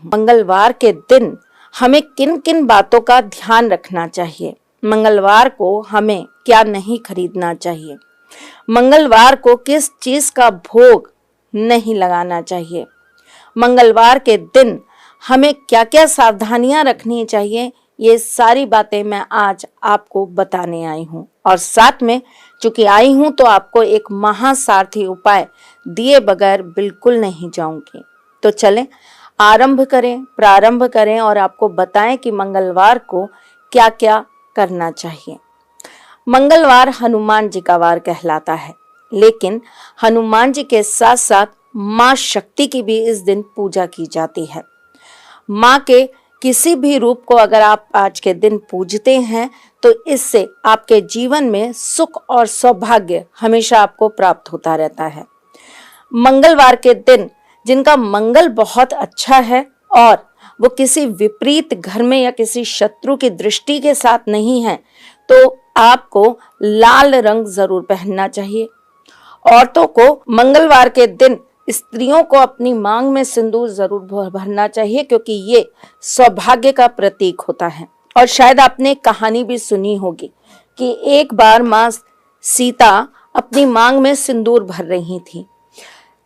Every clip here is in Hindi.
मंगलवार के दिन हमें किन किन बातों का ध्यान रखना चाहिए, मंगलवार को हमें क्या नहीं खरीदना चाहिए, मंगलवार को किस चीज का भोग नहीं लगाना चाहिए, मंगलवार के दिन हमें क्या क्या सावधानियां रखनी चाहिए, ये सारी बातें मैं आज आपको बताने आई हूँ। और साथ में चूंकि आई हूँ तो आपको एक महासारथी उपाय दिए बगैर बिल्कुल नहीं जाऊंगी। तो चलें प्रारंभ करें और आपको बताएं कि मंगलवार को क्या क्या करना चाहिए। मंगलवार हनुमान जी का वार कहलाता है, लेकिन हनुमान जी के साथ साथ माँ शक्ति की भी इस दिन पूजा की जाती है। माँ के किसी भी रूप को अगर आप आज के दिन पूजते हैं तो इससे आपके जीवन में सुख और सौभाग्य हमेशा आपको प्राप्त होता रहता है। मंगलवार के दिन जिनका मंगल बहुत अच्छा है और वो किसी विपरीत घर में या किसी शत्रु की दृष्टि के साथ नहीं है, तो आपको लाल रंग जरूर पहनना चाहिए। औरतों को मंगलवार के दिन स्त्रियों को अपनी मांग में सिंदूर जरूर भरना चाहिए, क्योंकि ये सौभाग्य का प्रतीक होता है। और शायद आपने कहानी भी सुनी होगी कि एक बार माँ सीता अपनी मांग में सिंदूर भर रही थी।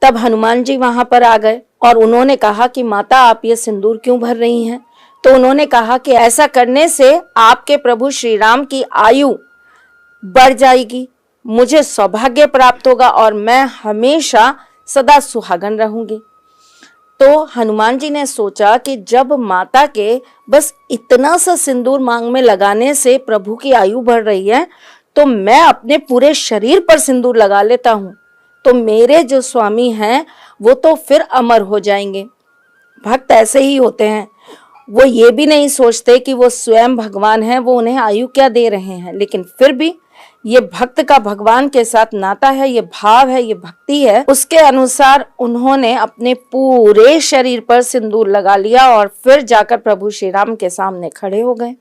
तब हनुमान जी वहां पर आ गए और उन्होंने कहा कि माता, आप ये सिंदूर क्यों भर रही हैं? तो उन्होंने कहा कि ऐसा करने से आपके प्रभु श्री राम की आयु बढ़ जाएगी, मुझे सौभाग्य प्राप्त होगा और मैं हमेशा सदा सुहागन रहूंगी। तो हनुमान जी ने सोचा कि जब माता के बस इतना सा सिंदूर मांग में लगाने से प्रभु की आयु बढ़ रही है, तो मैं अपने पूरे शरीर पर सिंदूर लगा लेता हूँ, तो मेरे जो स्वामी हैं वो तो फिर अमर हो जाएंगे। भक्त ऐसे ही होते हैं, वो ये भी नहीं सोचते कि वो स्वयं भगवान हैं, वो उन्हें आयु क्या दे रहे हैं, लेकिन फिर भी ये भक्त का भगवान के साथ नाता है, ये भाव है, ये भक्ति है। उसके अनुसार उन्होंने अपने पूरे शरीर पर सिंदूर लगा लिया और फिर जाकर प्रभु श्री राम के सामने खड़े हो गए।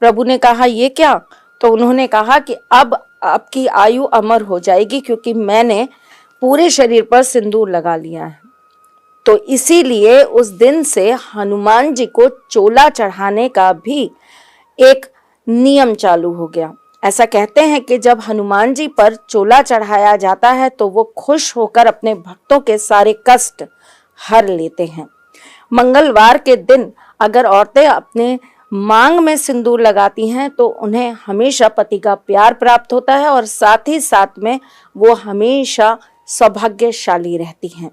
प्रभु ने कहा, ये क्या? तो उन्होंने कहा कि अब आपकी आयु अमर हो जाएगी, क्योंकि मैंने पूरे शरीर पर सिंदूर लगा लिया है। तो इसीलिए उस दिन से हनुमान जी को चोला चढ़ाने का भी एक नियम चालू हो गया। ऐसा कहते हैं कि जब हनुमान जी पर चोला चढ़ाया जाता है तो वो खुश होकर अपने भक्तों के सारे कष्ट हर लेते हैं। मंगलवार के दिन अगर औरतें अपने मांग में सिंदूर लगाती हैं तो उन्हें हमेशा पति का प्यार प्राप्त होता है और साथ ही साथ में वो हमेशा सौभाग्यशाली रहती हैं।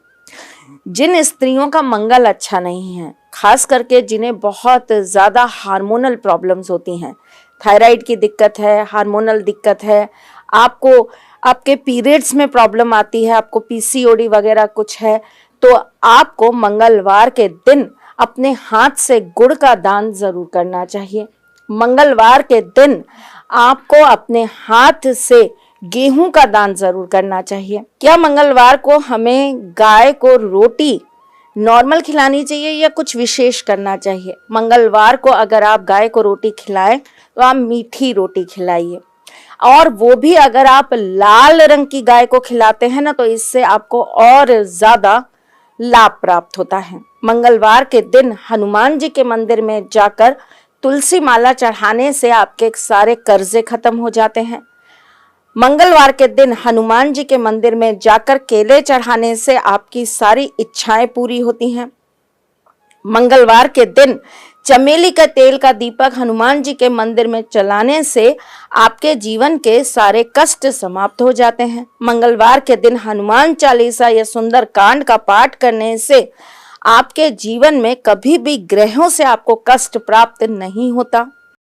जिन स्त्रियों का मंगल अच्छा नहीं है, खास करके जिन्हें बहुत ज़्यादा हार्मोनल प्रॉब्लम्स होती हैं, थायराइड की दिक्कत है, हार्मोनल दिक्कत है, आपको आपके पीरियड्स में प्रॉब्लम आती है, आपको पीसीओडी वगैरह कुछ है, तो आपको मंगलवार के दिन अपने हाथ से गुड़ का दान जरूर करना चाहिए। मंगलवार के दिन आपको अपने हाथ से गेहूं का दान जरूर करना चाहिए। क्या मंगलवार को हमें गाय को रोटी नॉर्मल खिलानी चाहिए या कुछ विशेष करना चाहिए? मंगलवार को अगर आप गाय को रोटी खिलाएं तो आप मीठी रोटी खिलाइए, और वो भी अगर आप लाल रंग की गाय को खिलाते हैं ना, तो इससे आपको और ज्यादा लाभ प्राप्त होता है। मंगलवार के दिन हनुमान जी के मंदिर में जाकर तुलसी माला चढ़ाने से आपके सारे कर्जे खत्म हो जाते हैं। मंगलवार के दिन हनुमान जी के मंदिर में जाकर केले चढ़ाने से आपकी सारी इच्छाएं पूरी होती हैं। मंगलवार के दिन चमेली का तेल का दीपक हनुमान जी के मंदिर में जलाने से आपके जीवन के सारे कष्ट समाप्त हो जाते हैं। मंगलवार के दिन हनुमान चालीसा या सुंदर कांड का पाठ करने से आपके जीवन में कभी भी ग्रहों से आपको कष्ट प्राप्त नहीं होता।